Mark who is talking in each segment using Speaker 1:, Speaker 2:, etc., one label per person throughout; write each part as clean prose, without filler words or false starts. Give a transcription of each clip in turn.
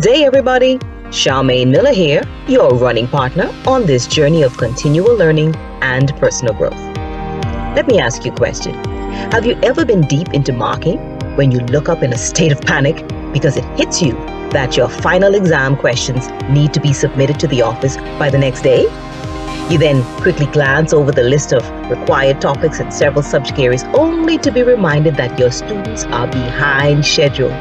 Speaker 1: Good day, everybody. Charmaine Miller here, your running partner on this journey of continual learning and personal growth. Let me ask you a question. Have you ever been deep into marking when you look up in a state of panic because it hits you that your final exam questions need to be submitted to the office by the next day? You then quickly glance over the list of required topics in several subject areas only to be reminded that your students are behind schedule.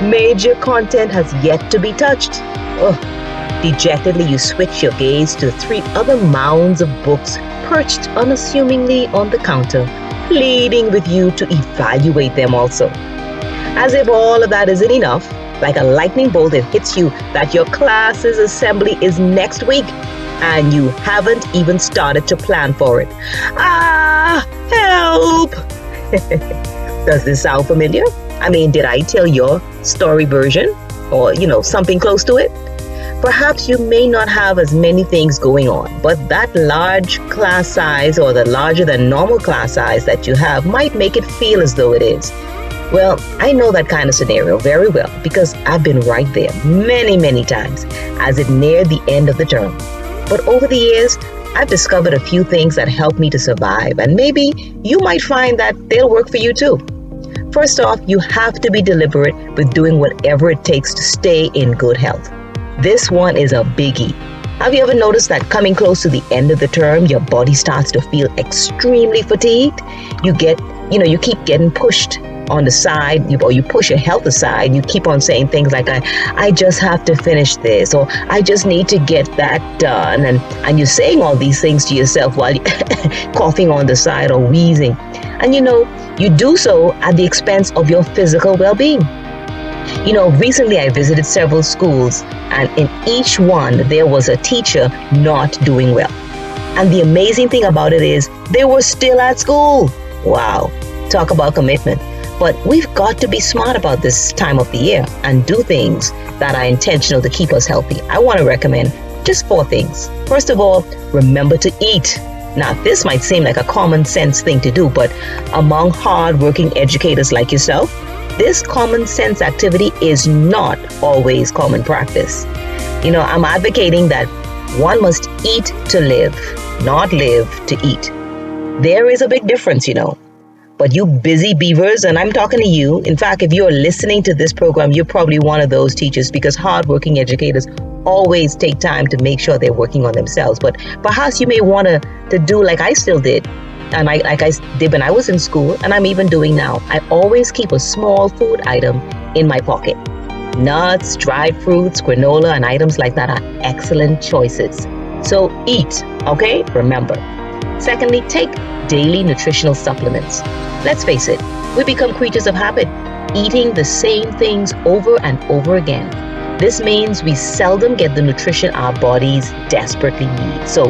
Speaker 1: Major content has yet to be touched. Dejectedly, you switch your gaze to 3 other mounds of books perched unassumingly on the counter, pleading with you to evaluate them also. As if all of that isn't enough, like a lightning bolt, it hits you that your class's assembly is next week and you haven't even started to plan for it. Help! Does this sound familiar? I mean, did I tell your story version or, something close to it? Perhaps you may not have as many things going on, but that large class size or the larger than normal class size that you have might make it feel as though it is. Well, I know that kind of scenario very well because I've been right there many, many times as it neared the end of the term. But over the years, I've discovered a few things that help me to survive, and maybe you might find that they'll work for you too. First off, you have to be deliberate with doing whatever it takes to stay in good health. This one is a biggie. Have you ever noticed that coming close to the end of the term, your body starts to feel extremely fatigued? You keep getting pushed on the side, or you push your health aside. You keep on saying things like, I just have to finish this, or I just need to get that done. And you're saying all these things to yourself while you're coughing on the side or wheezing. And you do so at the expense of your physical well-being. Recently I visited several schools, and in each one there was a teacher not doing well. And the amazing thing about it is they were still at school. Wow, talk about commitment. But we've got to be smart about this time of the year and do things that are intentional to keep us healthy. I want to recommend just 4 things. First of all, remember to eat. Now, this might seem like a common sense thing to do, but among hard-working educators like yourself, this common sense activity is not always common practice. I'm advocating that one must eat to live, not live to eat. There is a big difference, But you busy beavers, and I'm talking to you. In fact, if you're listening to this program, you're probably one of those teachers because hardworking educators always take time to make sure they're working on themselves. But perhaps you may want to do like I still did. And I did when I was in school, and I'm even doing now. I always keep a small food item in my pocket. Nuts, dried fruits, granola, and items like that are excellent choices. So eat, okay? Remember. Secondly, take daily nutritional supplements. Let's face it, we become creatures of habit, eating the same things over and over again. This means we seldom get the nutrition our bodies desperately need. So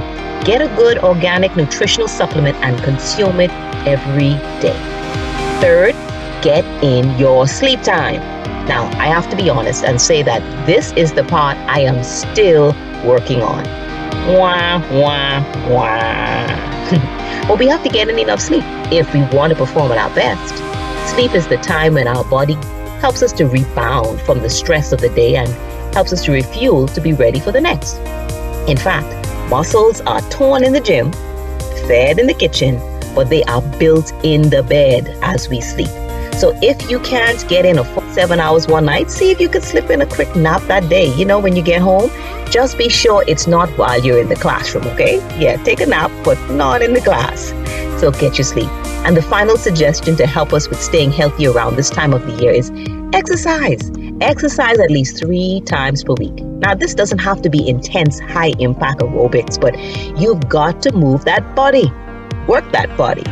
Speaker 1: get a good organic nutritional supplement and consume it every day. Third, get in your sleep time. Now, I have to be honest and say that this is the part I am still working on. Wah, wah, wah. But we have to get in enough sleep if we want to perform at our best. Sleep is the time when our body helps us to rebound from the stress of the day and helps us to refuel to be ready for the next. In fact, muscles are torn in the gym, fed in the kitchen, but they are built in the bed as we sleep. So if you can't get in a full 7 hours one night, see if you could slip in a quick nap that day. When you get home, just be sure it's not while you're in the classroom, okay? Yeah, take a nap, but not in the class. So get your sleep. And the final suggestion to help us with staying healthy around this time of the year is exercise. Exercise at least 3 times per week. Now, this doesn't have to be intense, high-impact aerobics, but you've got to move that body. Work that body,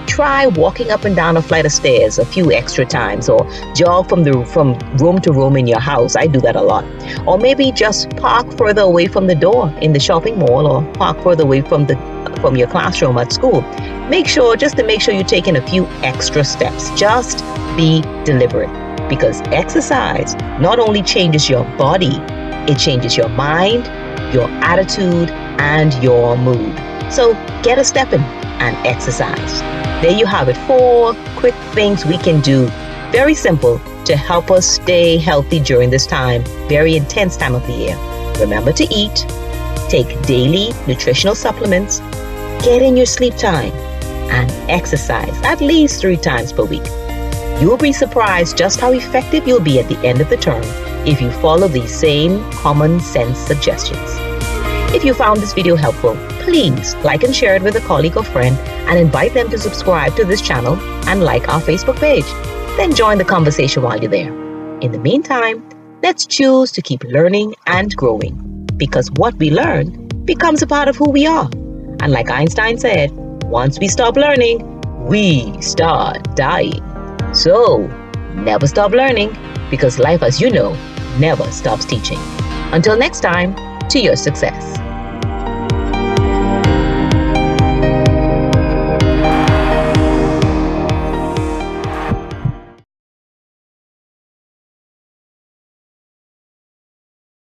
Speaker 1: Try walking up and down a flight of stairs a few extra times, or jog from room to room in your house. I do that a lot. Or maybe just park further away from the door in the shopping mall, or park further away from your classroom at school. Make sure you're taking a few extra steps. Just be deliberate, because exercise not only changes your body, it changes your mind, your attitude, and your mood. So get a step in and exercise. There you have it, 4 quick things we can do Very simple to help us stay healthy during this time, very intense time of the year. Remember to eat, take daily nutritional supplements, get in your sleep time, and exercise at least 3 times per week. You'll be surprised just how effective you'll be at the end of the term if you follow these same common sense suggestions. If you found this video helpful, please like and share it with a colleague or friend and invite them to subscribe to this channel and like our Facebook page. Then join the conversation while you're there. In the meantime, let's choose to keep learning and growing, because what we learn becomes a part of who we are. And like Einstein said, once we stop learning, we start dying. So, never stop learning, because life, as you know, never stops teaching. Until next time, to your success.